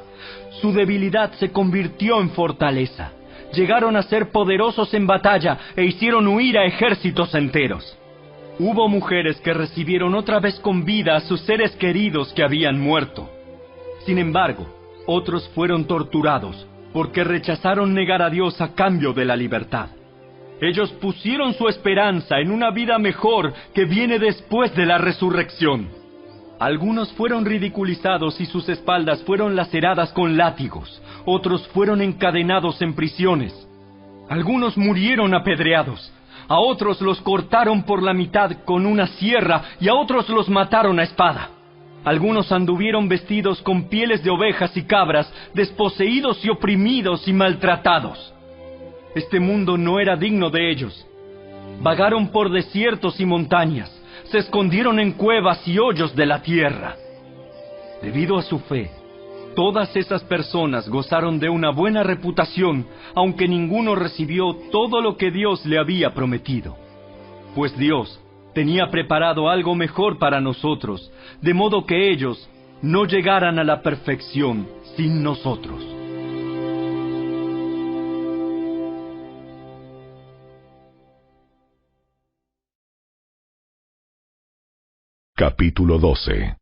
Su debilidad se convirtió en fortaleza. Llegaron a ser poderosos en batalla e hicieron huir a ejércitos enteros. Hubo mujeres que recibieron otra vez con vida a sus seres queridos que habían muerto. Sin embargo, otros fueron torturados porque rechazaron negar a Dios a cambio de la libertad. Ellos pusieron su esperanza en una vida mejor que viene después de la resurrección. Algunos fueron ridiculizados y sus espaldas fueron laceradas con látigos. Otros fueron encadenados en prisiones. Algunos murieron apedreados. A otros los cortaron por la mitad con una sierra y a otros los mataron a espada. Algunos anduvieron vestidos con pieles de ovejas y cabras, desposeídos y oprimidos y maltratados. Este mundo no era digno de ellos. Vagaron por desiertos y montañas, se escondieron en cuevas y hoyos de la tierra. Debido a su fe, todas esas personas gozaron de una buena reputación, aunque ninguno recibió todo lo que Dios le había prometido. Pues Dios tenía preparado algo mejor para nosotros, de modo que ellos no llegaran a la perfección sin nosotros. Capítulo 12.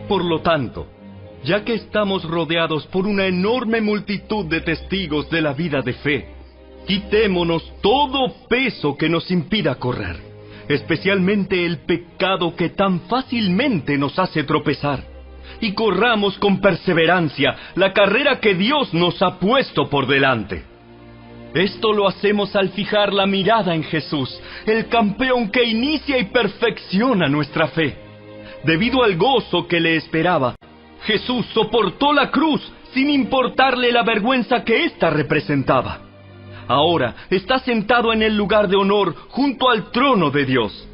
Por lo tanto, ya que estamos rodeados por una enorme multitud de testigos de la vida de fe, quitémonos todo peso que nos impida correr, especialmente el pecado que tan fácilmente nos hace tropezar, y corramos con perseverancia la carrera que Dios nos ha puesto por delante. Esto lo hacemos al fijar la mirada en Jesús, el campeón que inicia y perfecciona nuestra fe. Debido al gozo que le esperaba, Jesús soportó la cruz sin importarle la vergüenza que ésta representaba. Ahora está sentado en el lugar de honor junto al trono de Dios.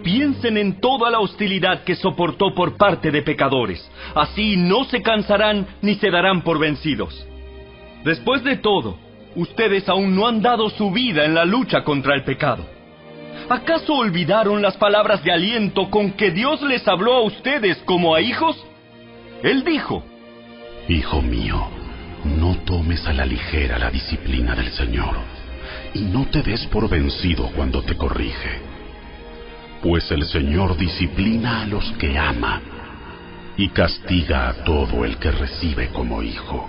Piensen en toda la hostilidad que soportó por parte de pecadores. Así no se cansarán ni se darán por vencidos. Después de todo, ustedes aún no han dado su vida en la lucha contra el pecado. ¿Acaso olvidaron las palabras de aliento con que Dios les habló a ustedes como a hijos? Él dijo: Hijo mío, no tomes a la ligera la disciplina del Señor, y no te des por vencido cuando te corrige. Pues el Señor disciplina a los que ama y castiga a todo el que recibe como hijo.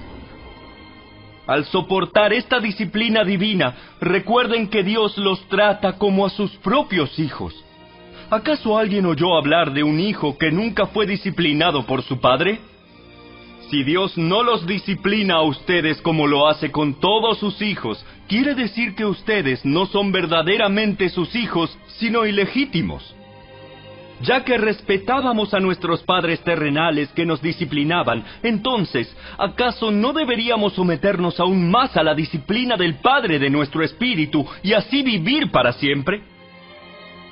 Al soportar esta disciplina divina, recuerden que Dios los trata como a sus propios hijos. ¿Acaso alguien oyó hablar de un hijo que nunca fue disciplinado por su padre? Si Dios no los disciplina a ustedes como lo hace con todos sus hijos, quiere decir que ustedes no son verdaderamente sus hijos, sino ilegítimos. Ya que respetábamos a nuestros padres terrenales que nos disciplinaban, entonces, ¿acaso no deberíamos someternos aún más a la disciplina del Padre de nuestro espíritu y así vivir para siempre?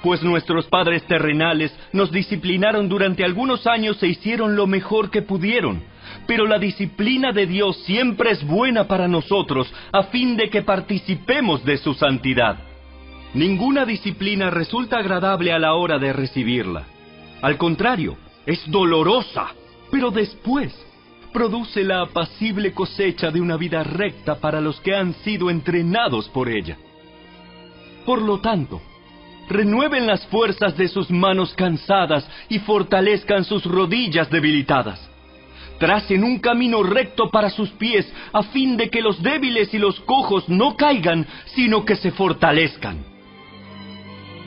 Pues nuestros padres terrenales nos disciplinaron durante algunos años e hicieron lo mejor que pudieron. Pero la disciplina de Dios siempre es buena para nosotros, a fin de que participemos de su santidad. Ninguna disciplina resulta agradable a la hora de recibirla. Al contrario, es dolorosa, pero después produce la apacible cosecha de una vida recta para los que han sido entrenados por ella. Por lo tanto, renueven las fuerzas de sus manos cansadas y fortalezcan sus rodillas debilitadas. Tracen un camino recto para sus pies, a fin de que los débiles y los cojos no caigan, sino que se fortalezcan.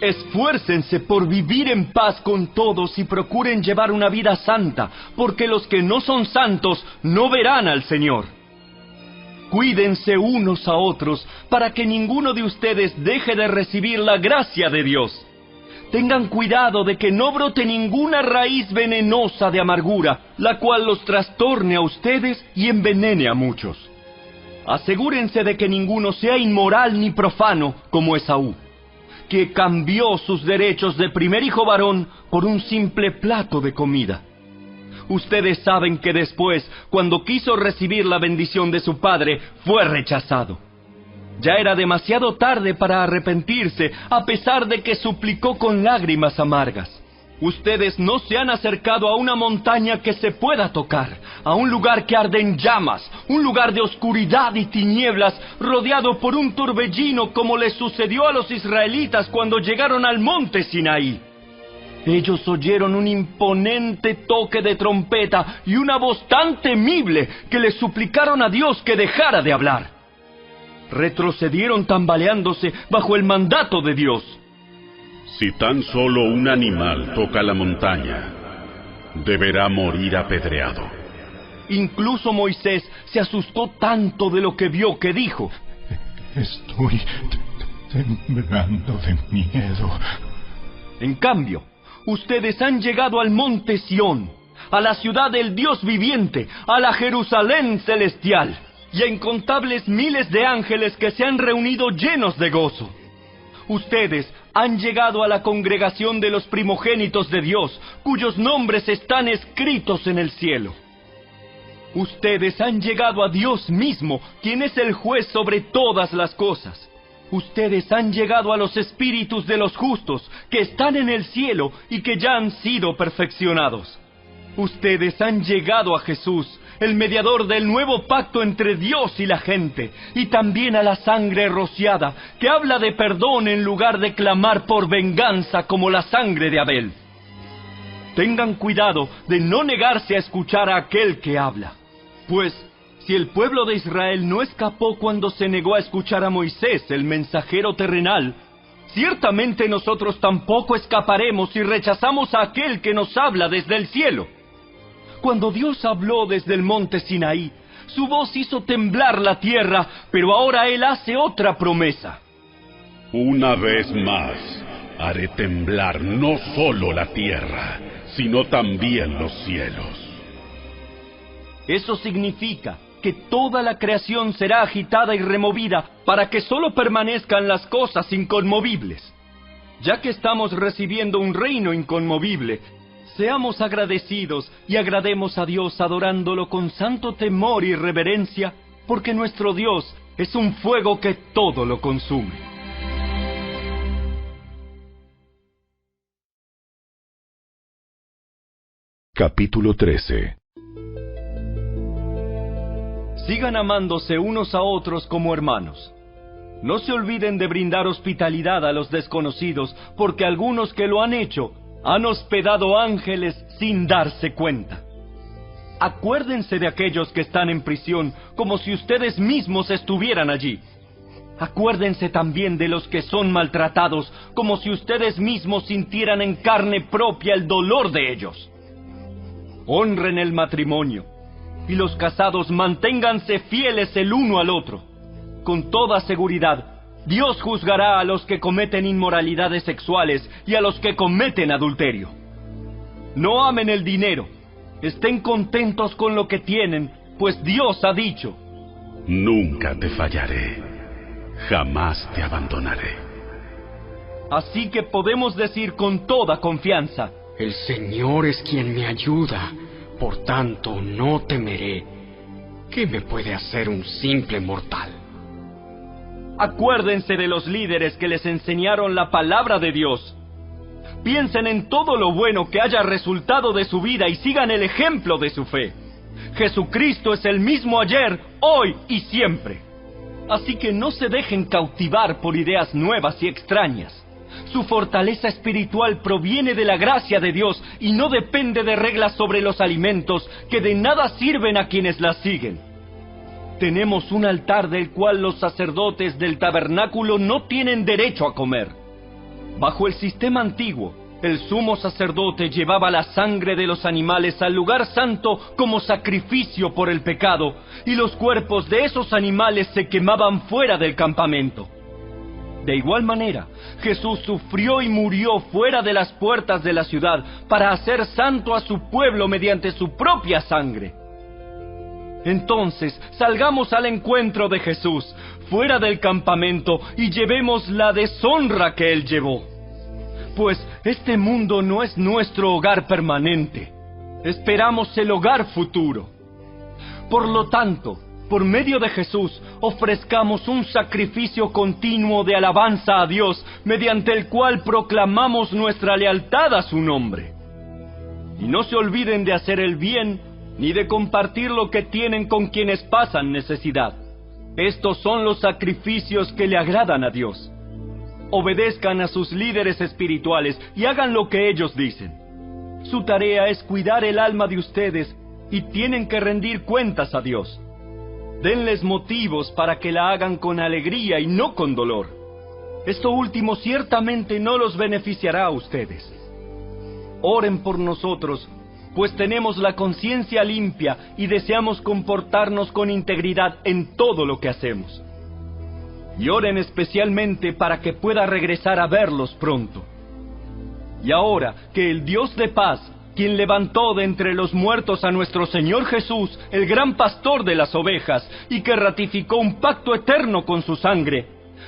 Esfuércense por vivir en paz con todos y procuren llevar una vida santa, porque los que no son santos no verán al Señor. Cuídense unos a otros, para que ninguno de ustedes deje de recibir la gracia de Dios. Tengan cuidado de que no brote ninguna raíz venenosa de amargura, la cual los trastorne a ustedes y envenene a muchos. Asegúrense de que ninguno sea inmoral ni profano, como Esaú, que cambió sus derechos de primer hijo varón por un simple plato de comida. Ustedes saben que después, cuando quiso recibir la bendición de su padre, fue rechazado. Ya era demasiado tarde para arrepentirse, a pesar de que suplicó con lágrimas amargas. Ustedes no se han acercado a una montaña que se pueda tocar, a un lugar que arde en llamas, un lugar de oscuridad y tinieblas, rodeado por un torbellino como les sucedió a los israelitas cuando llegaron al monte Sinaí. Ellos oyeron un imponente toque de trompeta y una voz tan temible que les suplicaron a Dios que dejara de hablar. Retrocedieron tambaleándose bajo el mandato de Dios. Si tan solo un animal toca la montaña, deberá morir apedreado. Incluso Moisés se asustó tanto de lo que vio que dijo: Estoy temblando de miedo. En cambio, ustedes han llegado al monte Sión, a la ciudad del Dios viviente, a la Jerusalén celestial, y a incontables miles de ángeles que se han reunido llenos de gozo. Ustedes han llegado a la congregación de los primogénitos de Dios, cuyos nombres están escritos en el cielo. Ustedes han llegado a Dios mismo, quien es el juez sobre todas las cosas. Ustedes han llegado a los espíritus de los justos, que están en el cielo y que ya han sido perfeccionados. Ustedes han llegado a Jesús, el mediador del nuevo pacto entre Dios y la gente, y también a la sangre rociada, que habla de perdón en lugar de clamar por venganza como la sangre de Abel. Tengan cuidado de no negarse a escuchar a aquel que habla, pues si el pueblo de Israel no escapó cuando se negó a escuchar a Moisés, el mensajero terrenal, ciertamente nosotros tampoco escaparemos si rechazamos a aquel que nos habla desde el cielo. Cuando Dios habló desde el monte Sinaí, su voz hizo temblar la tierra, pero ahora Él hace otra promesa. Una vez más, haré temblar no solo la tierra, sino también los cielos. Eso significa que toda la creación será agitada y removida para que solo permanezcan las cosas inconmovibles. Ya que estamos recibiendo un reino inconmovible, seamos agradecidos y agrademos a Dios adorándolo con santo temor y reverencia, porque nuestro Dios es un fuego que todo lo consume. Capítulo 13. Sigan amándose unos a otros como hermanos. No se olviden de brindar hospitalidad a los desconocidos, porque algunos que lo han hecho han hospedado ángeles sin darse cuenta. Acuérdense de aquellos que están en prisión como si ustedes mismos estuvieran allí. Acuérdense también de los que son maltratados como si ustedes mismos sintieran en carne propia el dolor de ellos. Honren el matrimonio, y los casados manténganse fieles el uno al otro. Con toda seguridad, Dios juzgará a los que cometen inmoralidades sexuales y a los que cometen adulterio. No amen el dinero, estén contentos con lo que tienen, pues Dios ha dicho: nunca te fallaré, jamás te abandonaré. Así que podemos decir con toda confianza: el Señor es quien me ayuda, por tanto no temeré. ¿Qué me puede hacer un simple mortal? Acuérdense de los líderes que les enseñaron la palabra de Dios. Piensen en todo lo bueno que haya resultado de su vida y sigan el ejemplo de su fe. Jesucristo es el mismo ayer, hoy y siempre. Así que no se dejen cautivar por ideas nuevas y extrañas. Su fortaleza espiritual proviene de la gracia de Dios y no depende de reglas sobre los alimentos que de nada sirven a quienes las siguen. Tenemos un altar del cual los sacerdotes del tabernáculo no tienen derecho a comer. Bajo el sistema antiguo, el sumo sacerdote llevaba la sangre de los animales al lugar santo como sacrificio por el pecado, y los cuerpos de esos animales se quemaban fuera del campamento. De igual manera, Jesús sufrió y murió fuera de las puertas de la ciudad para hacer santo a su pueblo mediante su propia sangre. Entonces, salgamos al encuentro de Jesús, fuera del campamento, y llevemos la deshonra que Él llevó. Pues este mundo no es nuestro hogar permanente. Esperamos el hogar futuro. Por lo tanto, por medio de Jesús, ofrezcamos un sacrificio continuo de alabanza a Dios, mediante el cual proclamamos nuestra lealtad a su nombre. Y no se olviden de hacer el bien, ni de compartir lo que tienen con quienes pasan necesidad. Estos son los sacrificios que le agradan a Dios. Obedezcan a sus líderes espirituales y hagan lo que ellos dicen. Su tarea es cuidar el alma de ustedes y tienen que rendir cuentas a Dios. Denles motivos para que la hagan con alegría y no con dolor. Esto último ciertamente no los beneficiará a ustedes. Oren por nosotros, pues tenemos la conciencia limpia y deseamos comportarnos con integridad en todo lo que hacemos. Y oren especialmente para que pueda regresar a verlos pronto. Y ahora que el Dios de paz, quien levantó de entre los muertos a nuestro Señor Jesús, el gran pastor de las ovejas, y que ratificó un pacto eterno con su sangre,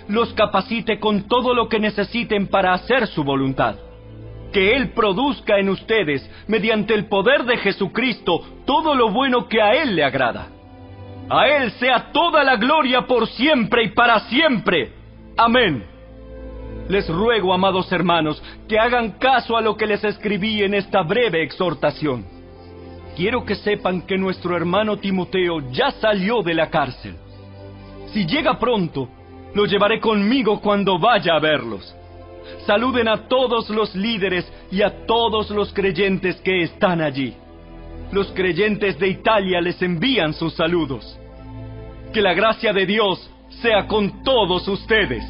los capacite con todo lo que necesiten para hacer su voluntad. Que Él produzca en ustedes, mediante el poder de Jesucristo, todo lo bueno que a Él le agrada. A Él sea toda la gloria por siempre y para siempre. Amén. Les ruego, amados hermanos, que hagan caso a lo que les escribí en esta breve exhortación. Quiero que sepan que nuestro hermano Timoteo ya salió de la cárcel. Si llega pronto, lo llevaré conmigo cuando vaya a verlos. Saluden a todos los líderes y a todos los creyentes que están allí. Los creyentes de Italia les envían sus saludos. Que la gracia de Dios sea con todos ustedes.